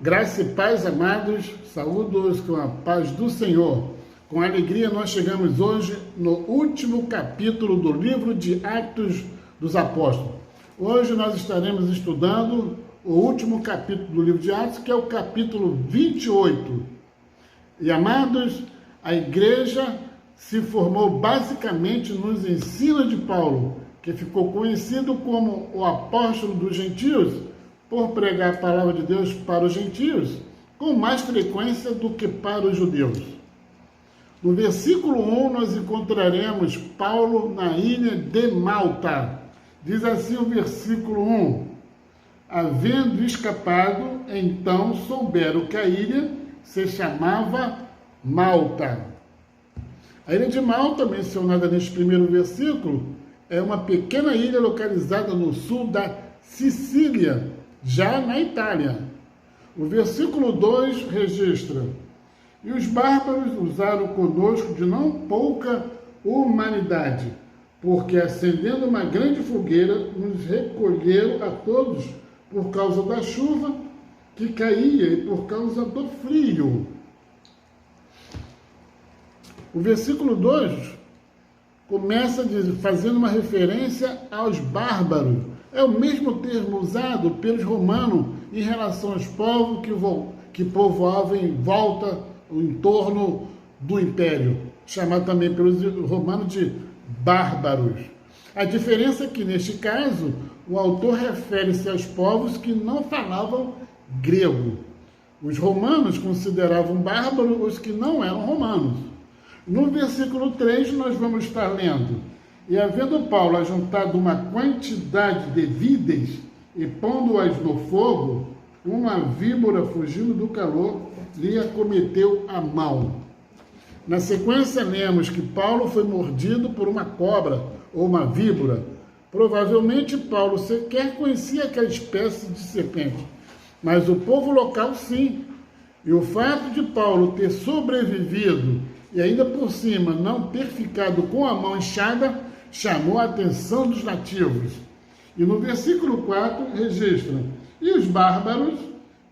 Graça e paz, amados, saúdo-os com a paz do Senhor. Com alegria nós chegamos hoje no último capítulo do livro de Atos dos Apóstolos. Hoje nós estaremos estudando o último capítulo do livro de Atos, que é o capítulo 28. E, amados, a igreja se formou basicamente nos ensinos de Paulo, que ficou conhecido como o apóstolo dos gentios, por pregar a palavra de Deus para os gentios, com mais frequência do que para os judeus. No versículo 1, nós encontraremos Paulo na ilha de Malta. Diz assim o versículo 1: havendo escapado, então souberam que a ilha se chamava Malta. A ilha de Malta, mencionada neste primeiro versículo, é uma pequena ilha localizada no sul da Sicília, já na Itália. O versículo 2 registra: e os bárbaros usaram conosco de não pouca humanidade, porque acendendo uma grande fogueira, nos recolheram a todos por causa da chuva que caía e por causa do frio. O versículo 2 começa fazendo uma referência aos bárbaros. É o mesmo termo usado pelos romanos em relação aos povos que povoavam em volta, em torno do império, chamado também pelos romanos de bárbaros. A diferença é que, neste caso, o autor refere-se aos povos que não falavam grego. Os romanos consideravam bárbaros os que não eram romanos. No versículo 3, nós vamos estar lendo: e havendo Paulo ajuntado uma quantidade de vidas e pondo-as no fogo, uma víbora, fugindo do calor, lhe acometeu a mão. Na sequência, lemos que Paulo foi mordido por uma cobra ou uma víbora. Provavelmente Paulo sequer conhecia aquela espécie de serpente, mas o povo local sim. E o fato de Paulo ter sobrevivido e ainda por cima não ter ficado com a mão inchada chamou a atenção dos nativos. E no versículo 4 registra: e os bárbaros,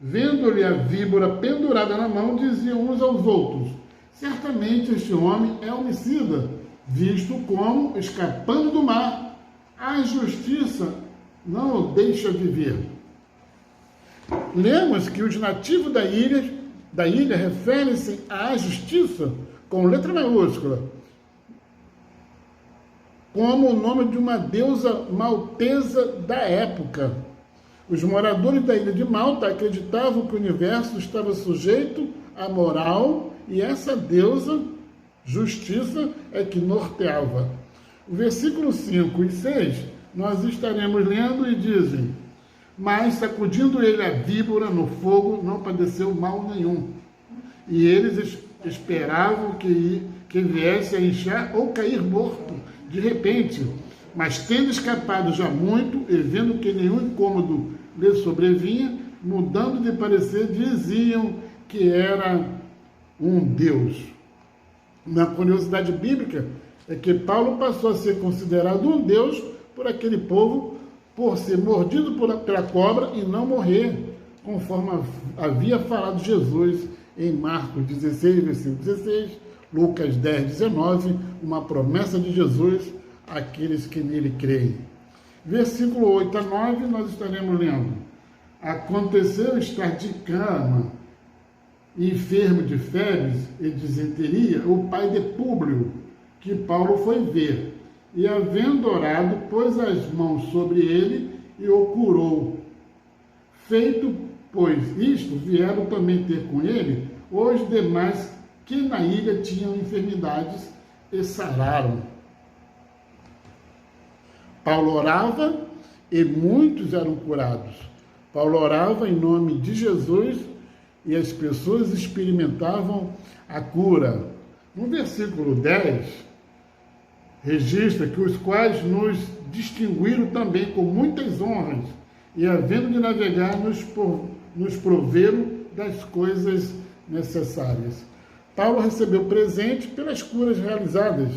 vendo-lhe a víbora pendurada na mão, diziam uns aos outros: certamente este homem é homicida, visto como, escapando do mar, a justiça não o deixa viver. Lemos que os nativos da ilha referem-se à justiça com letra maiúscula, como o nome de uma deusa maltesa da época. Os moradores da ilha de Malta acreditavam que o universo estava sujeito à moral e essa deusa, justiça, é que norteava. O versículo 5 e 6 nós estaremos lendo e dizem: mas sacudindo ele a víbora no fogo, não padeceu mal nenhum. E eles esperavam que viesse a inchar ou cair morto de repente, mas tendo escapado já muito e vendo que nenhum incômodo lhe sobrevinha, mudando de parecer, diziam que era um Deus. Uma curiosidade bíblica é que Paulo passou a ser considerado um Deus por aquele povo, por ser mordido pela cobra e não morrer, conforme havia falado Jesus em Marcos 16, versículo 16, Lucas 10, 19, uma promessa de Jesus àqueles que nele creem. Versículo 8 a 9, nós estaremos lendo: aconteceu estar de cama, enfermo de febres e disenteria, o pai de Públio, que Paulo foi ver, e havendo orado, pôs as mãos sobre ele e o curou. Feito, pois, isto, vieram também ter com ele os demais que na ilha tinham enfermidades e sararam. Paulo orava e muitos eram curados. Paulo orava em nome de Jesus e as pessoas experimentavam a cura. No versículo 10, registra que os quais nos distinguiram também com muitas honras e, havendo de navegar, nos proveram das coisas necessárias. Paulo recebeu presente pelas curas realizadas,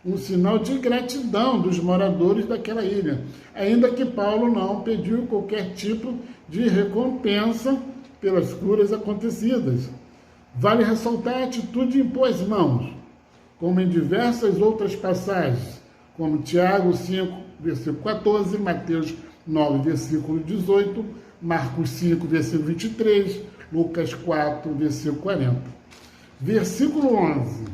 um sinal de gratidão dos moradores daquela ilha, ainda que Paulo não pediu qualquer tipo de recompensa pelas curas acontecidas. Vale ressaltar a atitude de impor as mãos, como em diversas outras passagens, como Tiago 5, versículo 14, Mateus 9, versículo 18, Marcos 5, versículo 23, Lucas 4, versículo 40. Versículo 11.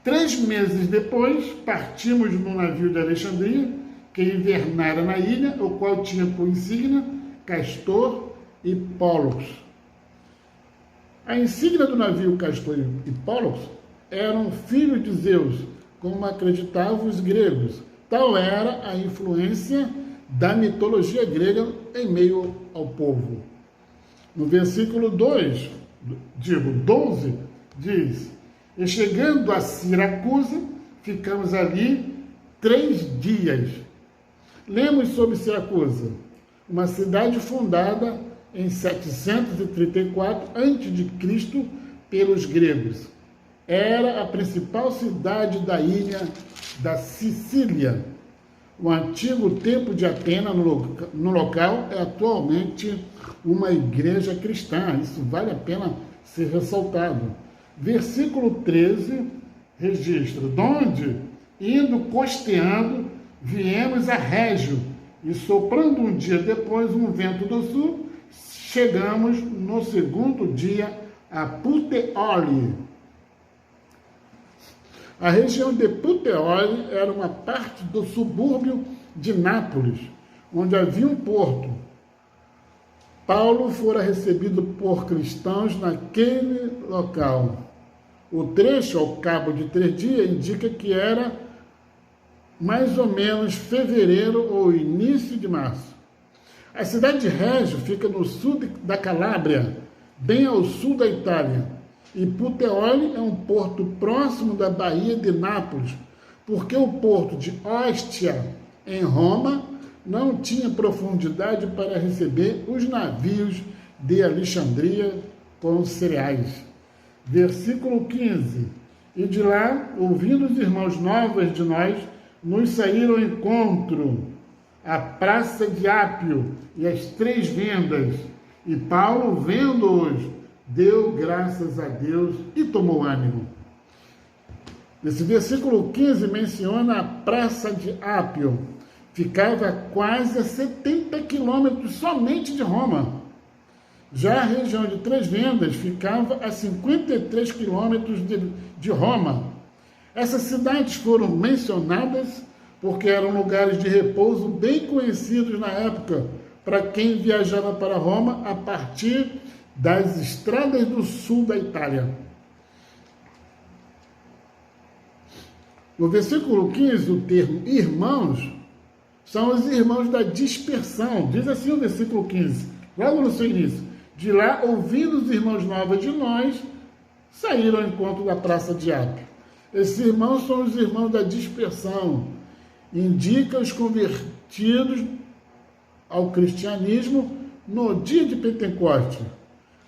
3 meses depois, partimos no navio de Alexandria, que invernara na ilha, o qual tinha por insígnia Castor e Pólux. A insígnia do navio Castor e Pólux eram filhos de Zeus, como acreditavam os gregos. Tal era a influência da mitologia grega em meio ao povo. No versículo 12, diz: e chegando a Siracusa, ficamos ali 3 dias. Lemos sobre Siracusa, uma cidade fundada em 734 a.C. pelos gregos. Era a principal cidade da ilha da Sicília. O antigo templo de Atena no local é atualmente uma igreja cristã. Isso vale a pena ser ressaltado. Versículo 13 registra: donde, indo costeando, viemos a Régio, e soprando um dia depois um vento do sul, chegamos no segundo dia a Puteoli. A região de Puteoli era uma parte do subúrbio de Nápoles, onde havia um porto. Paulo fora recebido por cristãos naquele local. O trecho, ao cabo de 3 dias, indica que era mais ou menos fevereiro ou início de março. A cidade de Régio fica no sul da Calábria, bem ao sul da Itália. E Puteoli é um porto próximo da Baía de Nápoles, porque o porto de Ostia, em Roma, não tinha profundidade para receber os navios de Alexandria com cereais. Versículo 15. E de lá, ouvindo os irmãos novos de nós, nos saíram ao encontro a praça de Ápio e as 3 vendas. E Paulo, vendo-os, deu graças a Deus e tomou ânimo. Esse versículo 15 menciona a praça de Ápio. Ficava quase a 70 quilômetros somente de Roma. Já a região de 3 vendas ficava a 53 quilômetros de Roma. Essas cidades foram mencionadas porque eram lugares de repouso bem conhecidos na época para quem viajava para Roma a partir das estradas do sul da Itália. No versículo 15, o termo irmãos são os irmãos da dispersão. Diz assim o versículo 15, logo no seu início: de lá, ouvindo os irmãos novos de nós, saíram ao encontro da praça de Ápio. Esses irmãos são os irmãos da dispersão. Indica os convertidos ao cristianismo no dia de Pentecostes.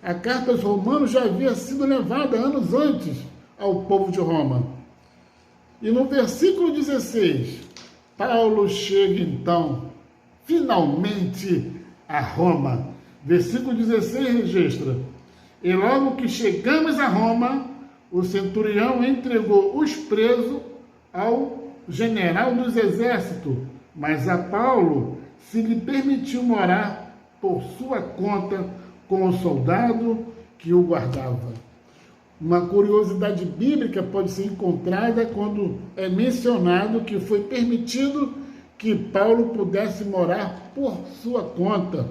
A carta aos Romanos já havia sido levada anos antes ao povo de Roma. E no versículo 16, Paulo chega então, finalmente, a Roma. Versículo 16 registra: e logo que chegamos a Roma, o centurião entregou os presos ao general dos exércitos, mas a Paulo se lhe permitiu morar por sua conta com o soldado que o guardava. Uma curiosidade bíblica pode ser encontrada quando é mencionado que foi permitido que Paulo pudesse morar por sua conta.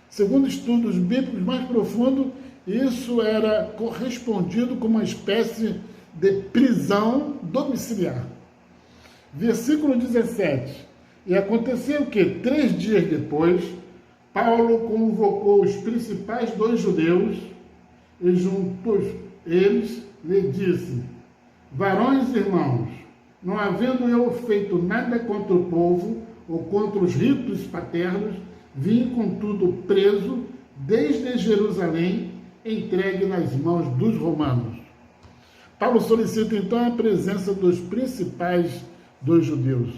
Segundo estudos bíblicos mais profundos, isso era correspondido com uma espécie de prisão domiciliar. Versículo 17. E aconteceu que, 3 dias depois, Paulo convocou os principais 2 judeus e juntos eles lhe disse: varões e irmãos, não havendo eu feito nada contra o povo ou contra os ritos paternos, vim contudo preso desde Jerusalém, entregue nas mãos dos romanos. Paulo solicita então a presença dos principais 2 judeus.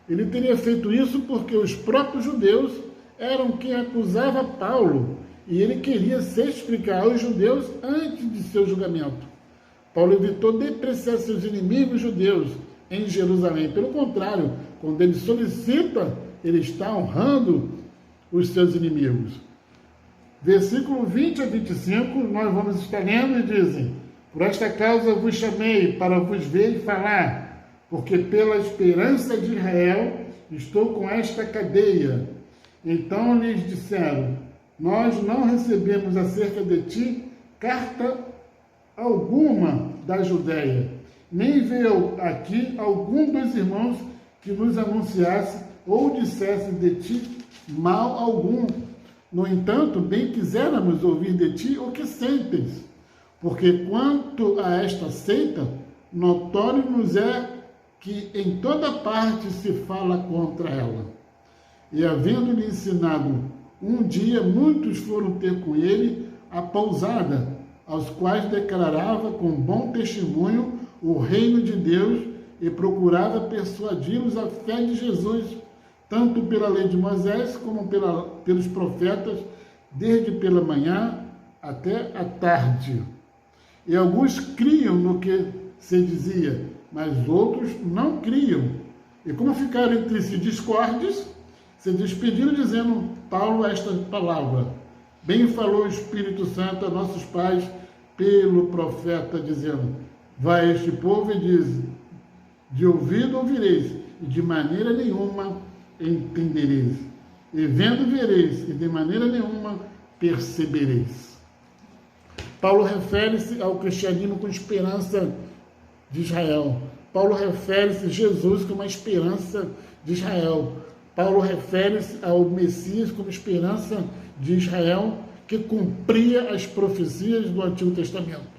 Ele teria feito isso porque os próprios judeus eram quem acusava Paulo e ele queria se explicar aos judeus antes de seu julgamento. Paulo evitou depreciar seus inimigos judeus em Jerusalém. Pelo contrário, quando ele solicita, ele está honrando os seus inimigos. Versículo 20 a 25, nós vamos estar lendo e dizem: por esta causa vos chamei, para vos ver e falar, porque pela esperança de Israel estou com esta cadeia. Então lhes disseram: nós não recebemos acerca de ti carta alguma da Judéia, nem veio aqui algum dos irmãos que nos anunciasse ou dissesse de ti mal algum. No entanto, bem quiséramos ouvir de ti o que sentes, porque quanto a esta seita, notório nos é que em toda parte se fala contra ela. E havendo-lhe ensinado um dia, muitos foram ter com ele a pousada, aos quais declarava com bom testemunho o reino de Deus e procurava persuadi-los à fé de Jesus, tanto pela lei de Moisés como pelos profetas, desde pela manhã até a tarde. E alguns criam no que se dizia, mas outros não criam. E como ficaram entre si discordes, se despediram dizendo Paulo esta palavra: bem falou o Espírito Santo a nossos pais pelo profeta, dizendo: vai este povo e diz, de ouvido ouvireis, e de maneira nenhuma entendereis, e vendo vereis, e de maneira nenhuma percebereis. Paulo refere-se ao cristianismo com esperança de Israel. Paulo refere-se a Jesus como a esperança de Israel. Paulo refere-se ao Messias como esperança de Israel, que cumpria as profecias do Antigo Testamento.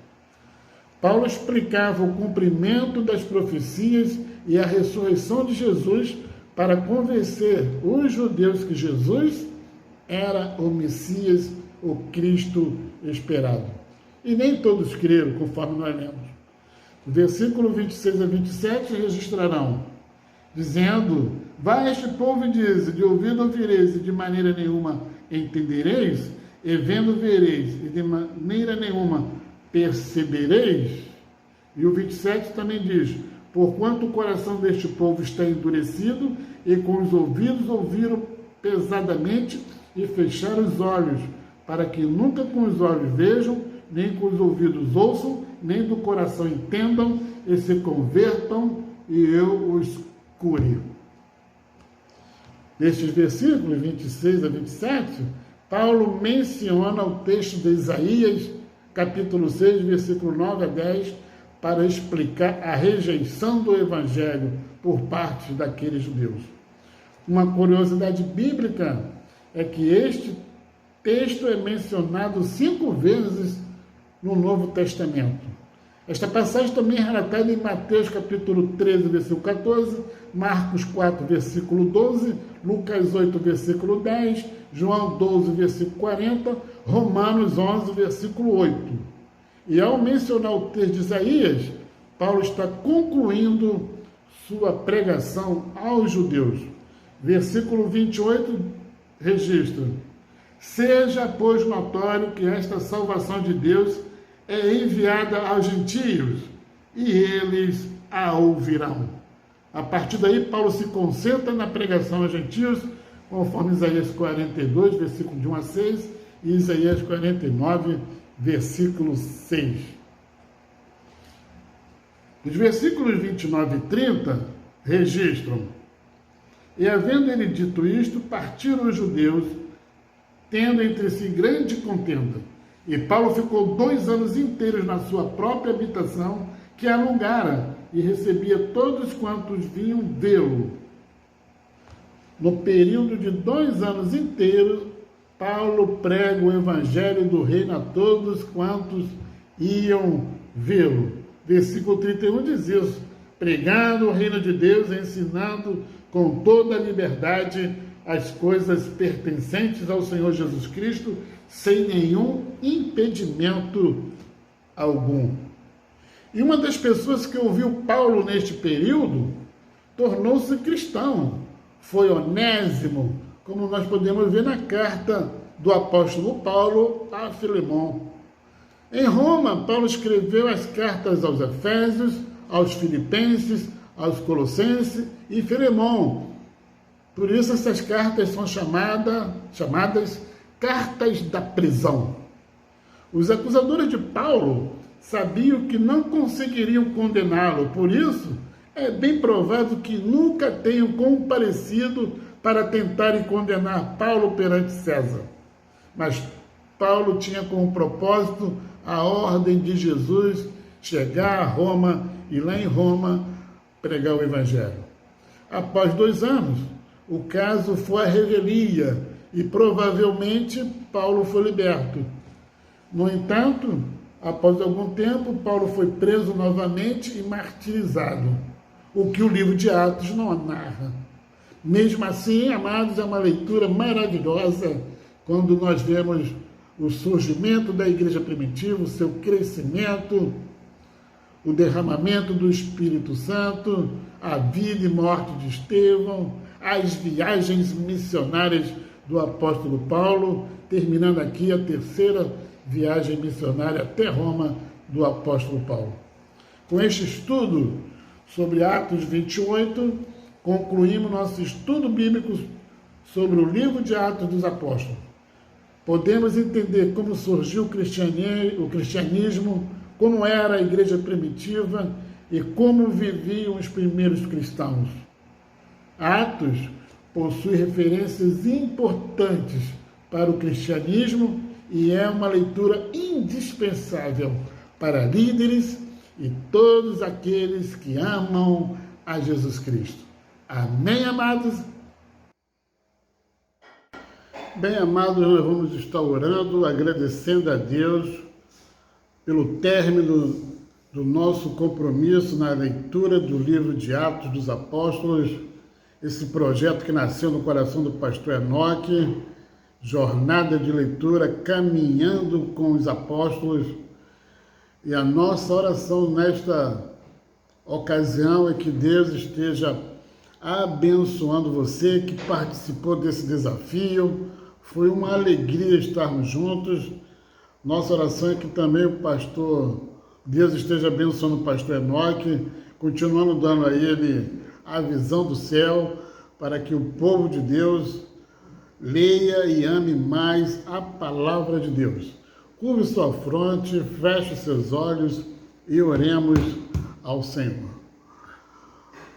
Paulo explicava o cumprimento das profecias e a ressurreição de Jesus para convencer os judeus que Jesus era o Messias, o Cristo esperado. E nem todos creram, conforme nós lemos. Versículo 26 a 27 registrarão, dizendo: vai este povo e diz, de ouvido ouvireis, e de maneira nenhuma entendereis, e vendo vereis, e de maneira nenhuma percebereis. E o 27 também diz: porquanto o coração deste povo está endurecido, e com os ouvidos ouviram pesadamente, e fecharam os olhos, para que nunca com os olhos vejam, nem com os ouvidos ouçam, nem do coração entendam, e se convertam, e eu os cure. Nestes versículos 26 a 27, Paulo menciona o texto de Isaías, capítulo 6, versículo 9 a 10, para explicar a rejeição do Evangelho por parte daqueles judeus. Uma curiosidade bíblica é que este texto é mencionado 5 vezes no Novo Testamento. Esta passagem também é relatada em Mateus capítulo 13, versículo 14, Marcos 4, versículo 12, Lucas 8, versículo 10, João 12, versículo 40, Romanos 11, versículo 8. E ao mencionar o texto de Isaías, Paulo está concluindo sua pregação aos judeus. Versículo 28 registra: seja, pois, notório que esta salvação de Deus é enviada aos gentios, e eles a ouvirão. A partir daí, Paulo se concentra na pregação aos gentios, conforme Isaías 42, versículo de 1 a 6, e Isaías 49, versículo 6. Os versículos 29 e 30 registram: e havendo ele dito isto, partiram os judeus, tendo entre si grande contenda. E Paulo ficou 2 anos inteiros na sua própria habitação, que alugara, e recebia todos quantos vinham vê-lo. No período de 2 anos inteiros, Paulo prega o evangelho do reino a todos quantos iam vê-lo. Versículo 31 diz isso: pregando o reino de Deus, ensinando com toda a liberdade as coisas pertencentes ao Senhor Jesus Cristo, sem nenhum impedimento algum. E uma das pessoas que ouviu Paulo neste período tornou-se cristão. Foi Onésimo, como nós podemos ver na carta do apóstolo Paulo a Filemão. Em Roma, Paulo escreveu as cartas aos Efésios, aos Filipenses, aos Colossenses e Filemão. Por isso essas cartas são chamadas cartas da prisão. Os acusadores de Paulo sabiam que não conseguiriam condená-lo, por isso é bem provável que nunca tenham comparecido para tentarem condenar Paulo perante César. Mas Paulo tinha como propósito a ordem de Jesus chegar a Roma e lá em Roma pregar o Evangelho. Após 2 anos, o caso foi à revelia e provavelmente Paulo foi liberto. No entanto, após algum tempo, Paulo foi preso novamente e martirizado, o que o livro de Atos não narra. Mesmo assim, amados, é uma leitura maravilhosa quando nós vemos o surgimento da igreja primitiva, o seu crescimento, o derramamento do Espírito Santo, a vida e morte de Estevão, as viagens missionárias do apóstolo Paulo, terminando aqui a 3ª viagem missionária até Roma do apóstolo Paulo. Com este estudo sobre Atos 28, concluímos nosso estudo bíblico sobre o livro de Atos dos Apóstolos. Podemos entender como surgiu o cristianismo, como era a igreja primitiva e como viviam os primeiros cristãos. Atos possui referências importantes para o cristianismo e é uma leitura indispensável para líderes e todos aqueles que amam a Jesus Cristo. Amém, amados? Bem, amados, nós vamos estar orando, agradecendo a Deus pelo término do nosso compromisso na leitura do livro de Atos dos Apóstolos, esse projeto que nasceu no coração do pastor Enoque, jornada de leitura caminhando com os apóstolos. E a nossa oração nesta ocasião é que Deus esteja abençoando você que participou desse desafio. Foi uma alegria estarmos juntos. Nossa oração é que também o pastor, Deus esteja abençoando o pastor Enoque, continuando dando a ele a visão do céu, para que o povo de Deus leia e ame mais a palavra de Deus. Curve sua fronte, feche seus olhos e oremos ao Senhor.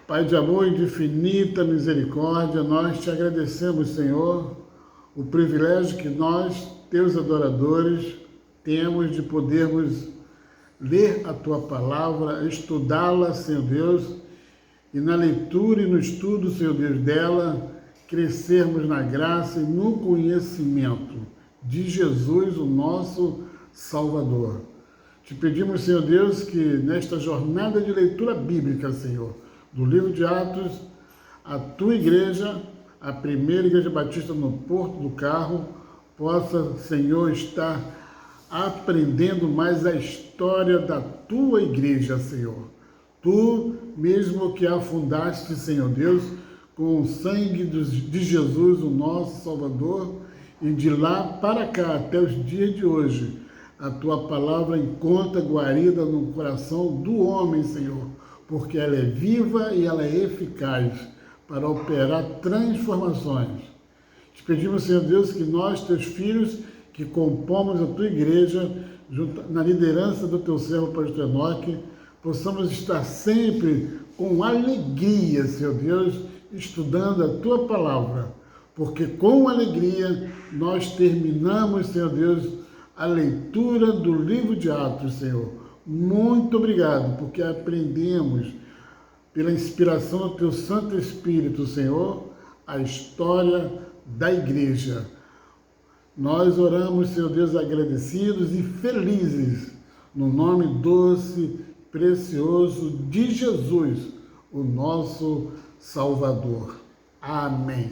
Pai de amor e de infinita misericórdia, nós te agradecemos, Senhor, o privilégio que nós, teus adoradores, temos de podermos ler a tua palavra, estudá-la, Senhor Deus, e na leitura e no estudo, Senhor Deus, dela, crescermos na graça e no conhecimento de Jesus, o nosso Salvador. Te pedimos, Senhor Deus, que nesta jornada de leitura bíblica, Senhor, do livro de Atos, a tua igreja, a primeira igreja batista no Porto do Carro, possa, Senhor, estar aprendendo mais a história da tua igreja, Senhor. Tu mesmo que a fundaste, Senhor Deus, com o sangue de Jesus, o nosso Salvador, e de lá para cá, até os dias de hoje, a tua palavra encontra guarida no coração do homem, Senhor, porque ela é viva e ela é eficaz para operar transformações. Te pedimos, Senhor Deus, que nós, teus filhos, que compomos a tua igreja, na liderança do teu servo, pastor Enoque, possamos estar sempre com alegria, Senhor Deus, estudando a tua palavra, porque com alegria nós terminamos, Senhor Deus, a leitura do livro de Atos, Senhor. Muito obrigado, porque aprendemos, pela inspiração do teu Santo Espírito, Senhor, a história da igreja. Nós oramos, Senhor Deus, agradecidos e felizes, no nome doce, precioso de Jesus, o nosso Salvador. Amém.